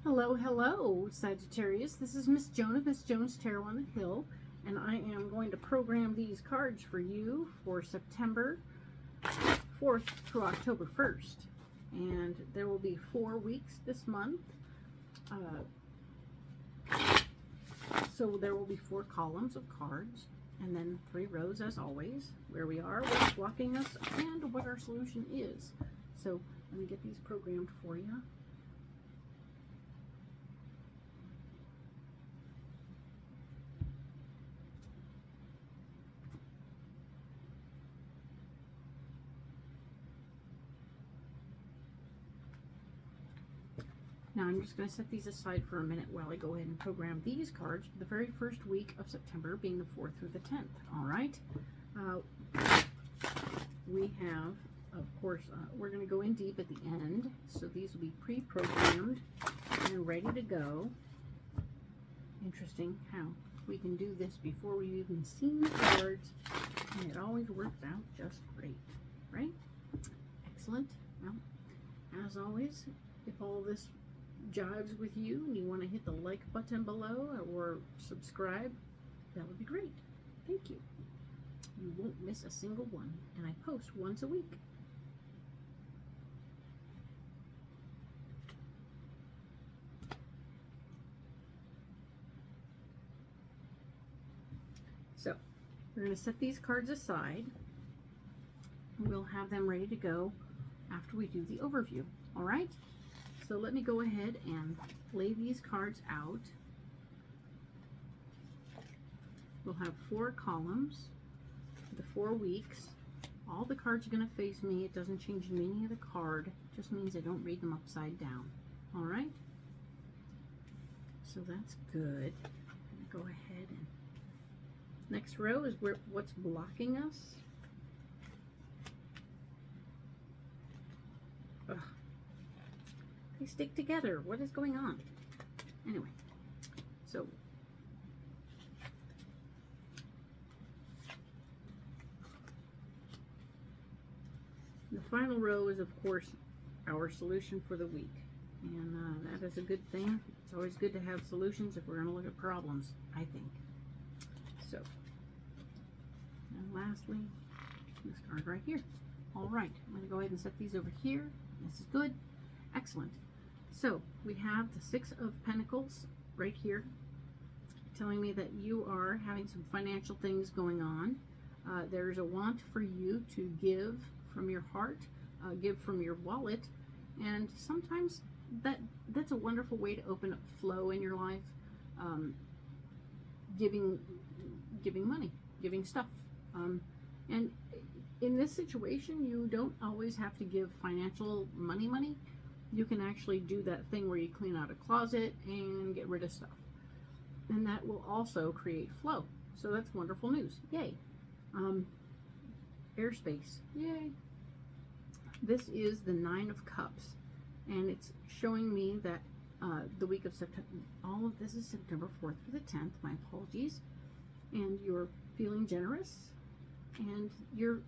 Hello, hello, Sagittarius. This is Miss Joan of Miss Joan's Tarot on the Hill, and I am going to program these cards for you for September 4th through October 1st. And there will be 4 weeks this month. So there will be 4 columns of cards, and then 3 rows as always, where we are, what's blocking us, and what our solution is. So let me get these programmed for you. Now I'm just going to set these aside for a minute while I go ahead and program these cards for the very first week of September, being the 4th through the 10th. All right. We have, of course, we're going to go in deep at the end, so these will be pre-programmed and ready to go. Interesting how we can do this before we've even seen the cards, and it always works out just great, right? Excellent. Well, as always, if all this jives with you and you want to hit the like button below or subscribe, that would be great. Thank you. You won't miss a single one, and I post once a week. So we're going to set these cards aside. We'll have them ready to go after we do the overview. All right? So let me go ahead and lay these cards out. We'll have 4 columns for the 4 weeks. All the cards are going to face me. It doesn't change the meaning of the card. It just means I don't read them upside down. All right? So that's good. I'm going to go ahead and next row is what's blocking us. Ugh. They stick together. What is going on? Anyway, so the final row is, of course, our solution for the week. And that is a good thing. It's always good to have solutions if we're going to look at problems, I think. So, and lastly, this card right here. All right, I'm going to go ahead and set these over here. This is good. Excellent. So we have the 6 of Pentacles right here, telling me that you are having some financial things going on. There's a want for you to give from your heart, give from your wallet, and sometimes that's a wonderful way to open up flow in your life. Giving money, giving stuff, and in this situation, you don't always have to give financial money. You can actually do that thing where you clean out a closet and get rid of stuff. And that will also create flow. So that's wonderful news. Yay. Airspace. Yay. This is the 9 of Cups. And it's showing me that the week of September, all of this is September 4th through the 10th. My apologies. And you're feeling generous. And you're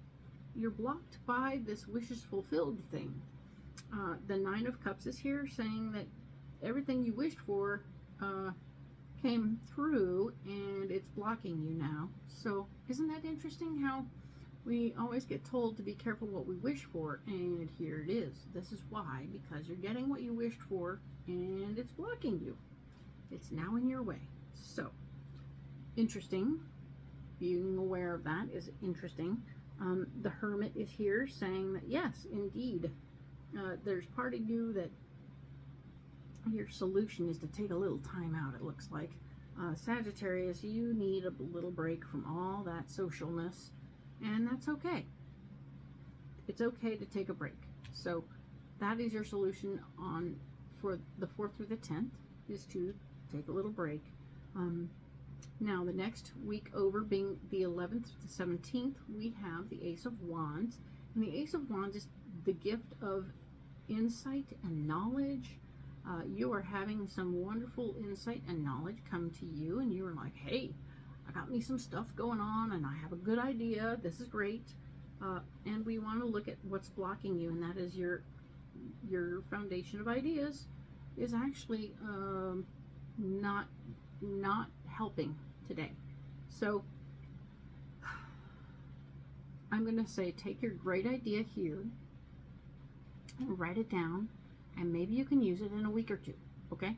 blocked by this wishes fulfilled thing. The 9 of Cups is here saying that everything you wished for came through and it's blocking you now. So isn't that interesting how we always get told to be careful what we wish for, and here it is. This is why, because you're getting what you wished for and it's blocking you. It's now in your way. So interesting. Being aware of that is interesting. The Hermit is here saying that yes, indeed, there's part of you that your solution is to take a little time out, it looks like. Sagittarius, you need a little break from all that socialness, and that's okay. It's okay to take a break. So that is your solution for the 4th through the 10th, is to take a little break. Now the next week over, being the 11th to the 17th, we have the Ace of Wands. And the Ace of Wands is the gift of insight and knowledge. You are having some wonderful insight and knowledge come to you, and you are like, hey, I got me some stuff going on and I have a good idea. This is great. And we want to look at what's blocking you, and that is your foundation of ideas. is actually not helping today. So I'm going to say take your great idea here and write it down, and maybe you can use it in a week or two, okay?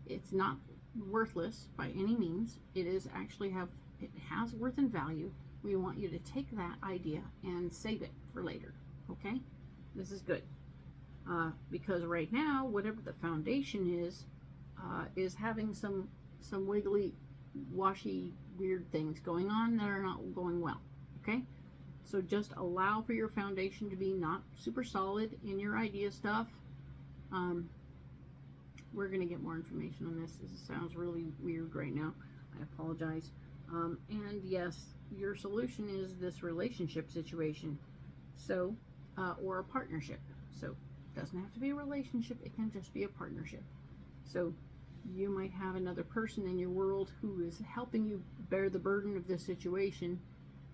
It's not worthless by any means. It has worth and value. We want you to take that idea and save it for later, okay? This is good. Because right now, whatever the foundation is having some wiggly, washy, weird things going on that are not going well, okay? So just allow for your foundation to be not super solid in your idea stuff. We're going to get more information on this. This sounds really weird right now. I apologize. And yes, your solution is this relationship situation. So, or a partnership. So, it doesn't have to be a relationship. It can just be a partnership. So, you might have another person in your world who is helping you bear the burden of this situation.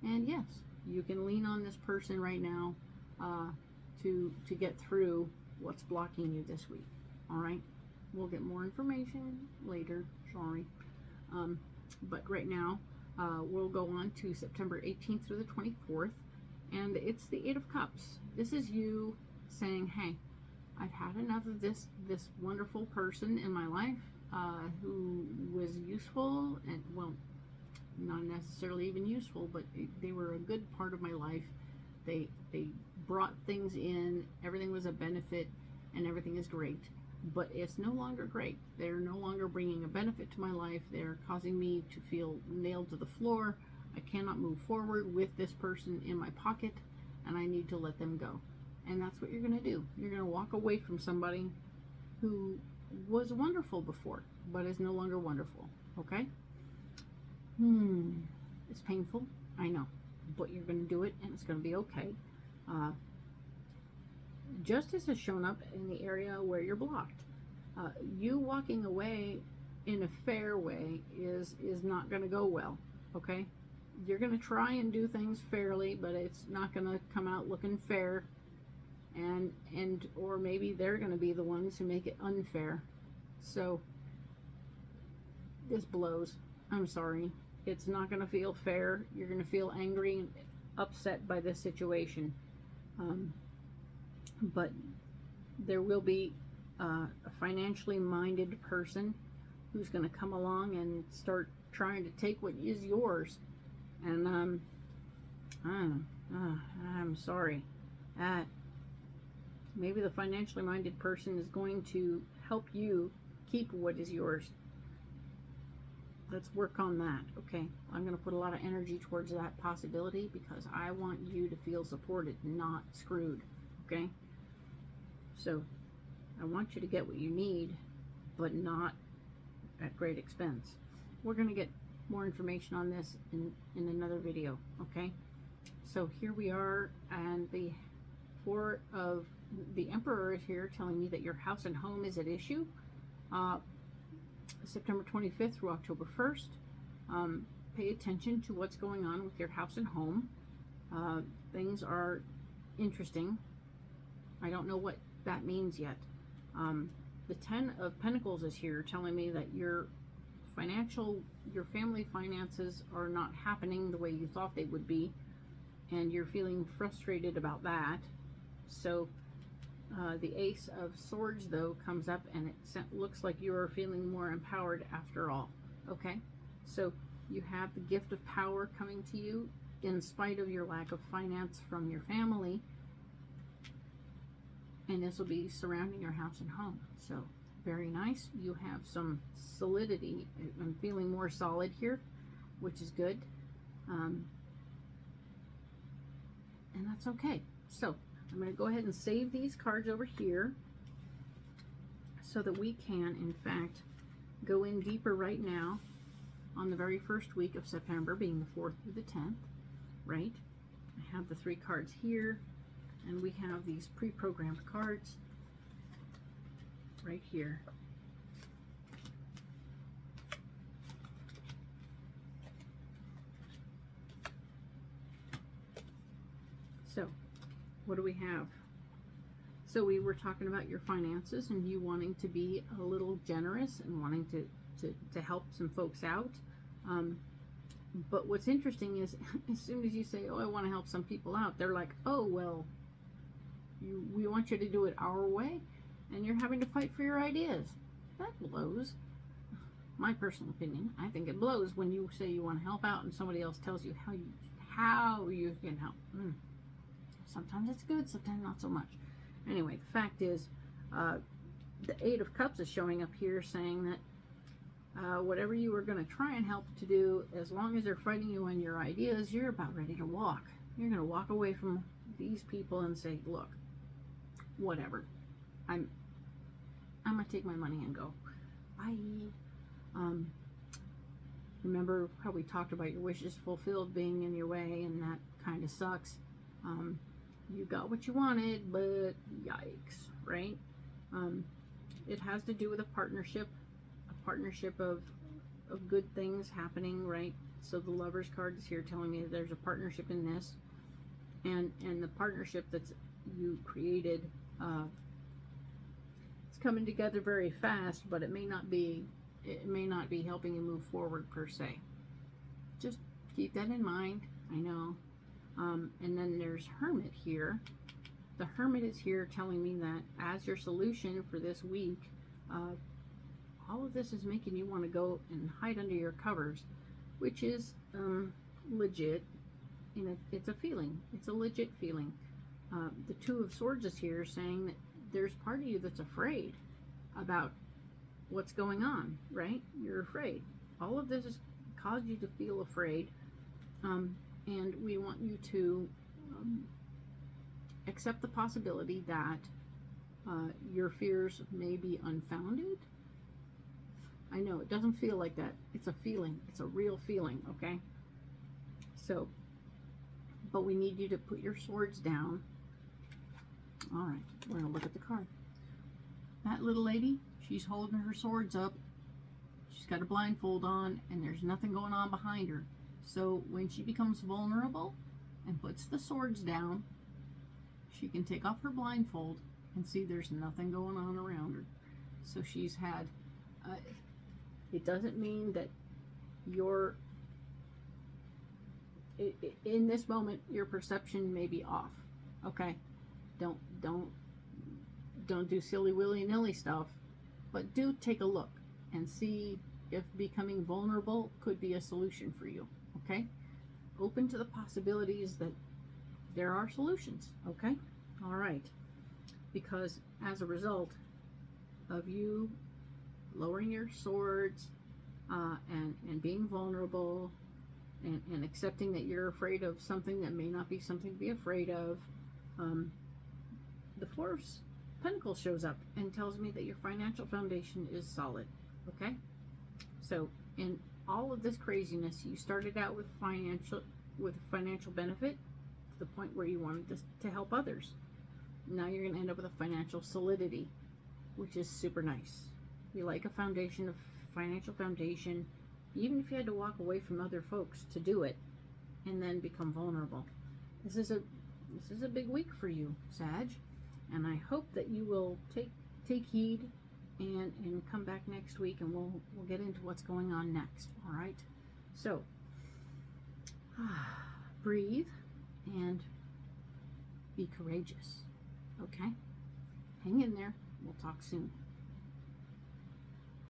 And yes, you can lean on this person right now to get through what's blocking you this week. All right? We'll get more information later. Sorry. But right now, we'll go on to September 18th through the 24th. And it's the Eight of Cups. This is you saying, hey, I've had enough of this wonderful person in my life who was useful, and, well, not necessarily even useful, but they were a good part of my life. They brought things in. Everything was a benefit, and everything is great. But it's no longer great. They're no longer bringing a benefit to my life. They're causing me to feel nailed to the floor. I cannot move forward with this person in my pocket, and I need to let them go. And that's what you're going to do. You're going to walk away from somebody who was wonderful before, but is no longer wonderful. Okay? It's painful, I know, but you're going to do it, and it's going to be okay. Justice has shown up in the area where you're blocked. You walking away in a fair way is not going to go well, okay? You're going to try and do things fairly, but it's not going to come out looking fair, or maybe they're going to be the ones who make it unfair. So this blows. I'm sorry. It's not going to feel fair. You're going to feel angry and upset by this situation. But there will be a financially minded person who's going to come along and start trying to take what is yours. And I'm sorry. Maybe the financially minded person is going to help you keep what is yours. Let's work on that, okay? I'm going to put a lot of energy towards that possibility because I want you to feel supported, not screwed, okay? So, I want you to get what you need, but not at great expense. We're going to get more information on this in another video, okay? So, here we are, and the Emperor is here telling me that your house and home is at issue. September 25th through October 1st. Pay attention to what's going on with your house and home. Things are interesting. I don't know what that means yet. The 10 of Pentacles is here telling me that your family finances are not happening the way you thought they would be, and you're feeling frustrated about that. So the Ace of Swords, though, comes up, and it looks like you are feeling more empowered after all. Okay? So you have the gift of power coming to you in spite of your lack of finance from your family. And this will be surrounding your house and home. So, very nice. You have some solidity. I'm feeling more solid here, which is good. And that's okay. So, I'm going to go ahead and save these cards over here so that we can, in fact, go in deeper right now on the very first week of September, being the 4th through the 10th, right? I have the 3 cards here, and we have these pre-programmed cards right here. So, what do we have? So we were talking about your finances and you wanting to be a little generous and wanting to help some folks out. But what's interesting is as soon as you say, oh, I want to help some people out, they're like, oh, well, we want you to do it our way, and you're having to fight for your ideas. That blows. My personal opinion, I think it blows when you say you want to help out and somebody else tells you how you can help. Sometimes it's good, sometimes not so much. Anyway, the fact is, the Eight of Cups is showing up here saying that whatever you were going to try and help to do, as long as they're fighting you on your ideas, you're about ready to walk. You're going to walk away from these people and say, look, whatever. I'm going to take my money and go. Bye. Remember how we talked about your wishes fulfilled being in your way, and that kind of sucks. You got what you wanted, but yikes, right? It has to do with a partnership of good things happening, right? So the Lover's card is here telling me that there's a partnership in this, and the partnership that's you created, it's coming together very fast, but it may not be helping you move forward per se. Just keep that in mind. I know. And then there's Hermit here. The Hermit is here telling me that as your solution for this week, all of this is making you want to go and hide under your covers, which is legit. It's a feeling. It's a legit feeling. The Two of Swords is here saying that there's part of you that's afraid about what's going on, right? You're afraid. All of this has caused you to feel afraid, and we want you to accept the possibility that your fears may be unfounded. I know it doesn't feel like that. It's a feeling. It's a real feeling, okay? So, but we need you to put your swords down. All right, we're going to look at the card. That little lady, she's holding her swords up. She's got a blindfold on, and there's nothing going on behind her. So when she becomes vulnerable and puts the swords down, she can take off her blindfold and see there's nothing going on around her. So she's had, it doesn't mean that you're, in this moment, your perception may be off, okay? Don't do silly willy-nilly stuff, but do take a look and see if becoming vulnerable could be a solution for you, okay? Open to the possibilities that there are solutions, okay? All right. Because as a result of you lowering your swords and being vulnerable and accepting that you're afraid of something that may not be something to be afraid of, the Four of Pentacles shows up and tells me that your financial foundation is solid, okay? So in all of this craziness, you started out with financial benefit to the point where you wanted to help others. Now you're going to end up with a financial solidity, which is super nice. You like a financial foundation, even if you had to walk away from other folks to do it, and then become vulnerable. This is a big week for you, Sag, and I hope that you will take heed and come back next week, and we'll get into what's going on next. All right. So breathe and be courageous. Okay? Hang in there. We'll talk soon.